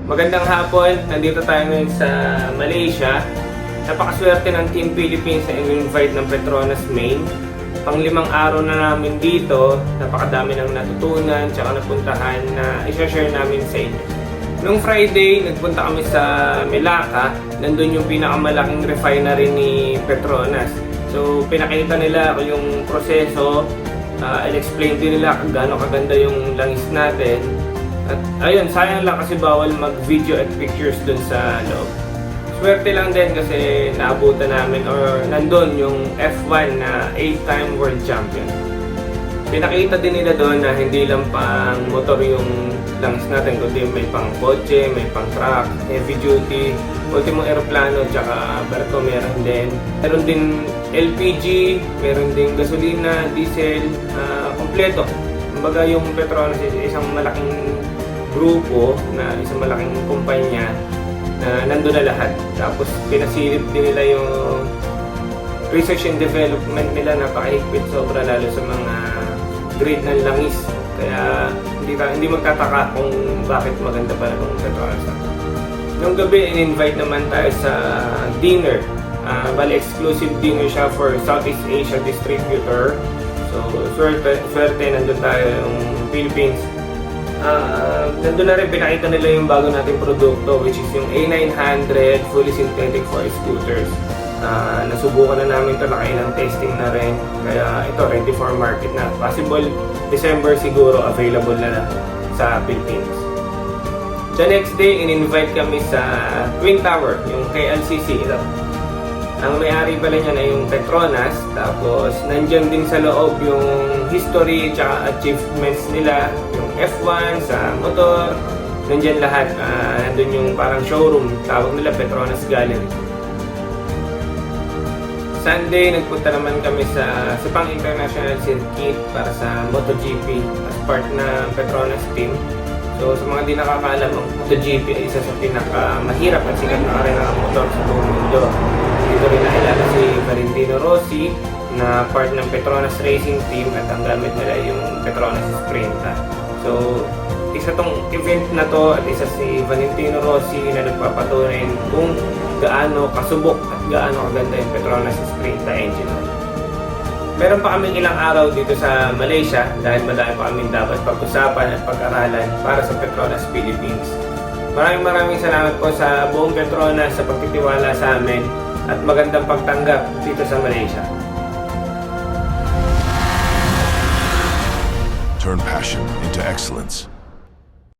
Magandang hapon, nandito tayo ngayon sa Malaysia. Napakaswerte ng Team Philippines na in-invite ng Petronas Main. Pang-5 araw na namin dito, napakadami nang natutunan tsaka napuntahan na i-share namin sa inyo. Noong Friday, nagpunta kami sa Melaka, nandun yung pinakamalaking refinery ni Petronas. So pinakita nila yung proseso, in-explain din nila kung gaano kaganda yung langis natin. At ayun, sayang lang kasi bawal mag-video at pictures dun sa loob. Swerte lang din kasi naabutan namin or nandun yung F1 na 8-time world champion. Pinakita din nila doon na hindi lang pang motor yung langis natin, kundi may pang kotse, may pang truck, heavy duty, ultimong aeroplano, tsaka barko meron din. Meron din LPG, meron din gasolina, diesel, kompleto. Kumbaga yung Petronas is isang malaking grupo na isang malaking kumpanya na nandun na lahat. Tapos pinasilip din nila yung research and development nila, napakahigpit sobra lalo sa mga grade ng langis. Kaya hindi magtataka kung bakit maganda pala itong Petronas. Noong gabi, in-invite naman tayo sa dinner. Bali, exclusive dinner siya for Southeast Asia distributor. So, swerte nandun tayo yung Philippines. Nandun na rin pinakita nila yung bago nating produkto, which is yung A900 fully synthetic for scooters. Nasubukan na namin ito, nakailang testing na rin. Kaya ito, ready for market na. Possible December siguro available na sa Philippines. The next day, in-invite kami sa Twin Tower, yung KLCC. Ang may-ari pala niya na yung Petronas, tapos nandyan din sa loob yung history at achievements nila, yung F1 sa motor, nandyan lahat. Nandun yung parang showroom, tawag nila Petronas Gallery. Sunday, nagpunta naman kami sa Sepang International Circuit para sa MotoGP as part na Petronas team. So sa mga di nakakaalam, ang MotoGP ay isa sa pinakamahirap at sikat na arena ng motor sa buong mundo. Dito rin nakilala si Valentino Rossi na part ng Petronas Racing Team at ang gamit nila yung Petronas Sprinta. So isa tong event na to at isa si Valentino Rossi na nagpapatunay kung gaano kasubok at gaano kaganda yung Petronas Sprinta engine. Meron pa kaming ilang araw dito sa Malaysia dahil madami pa kaming dapat pag-usapan at pag-aralan para sa Petronas Philippines. Maraming salamat po sa buong Petronas sa pagtitiwala sa amin at magandang pagtanggap dito sa Malaysia. Turn passion into excellence.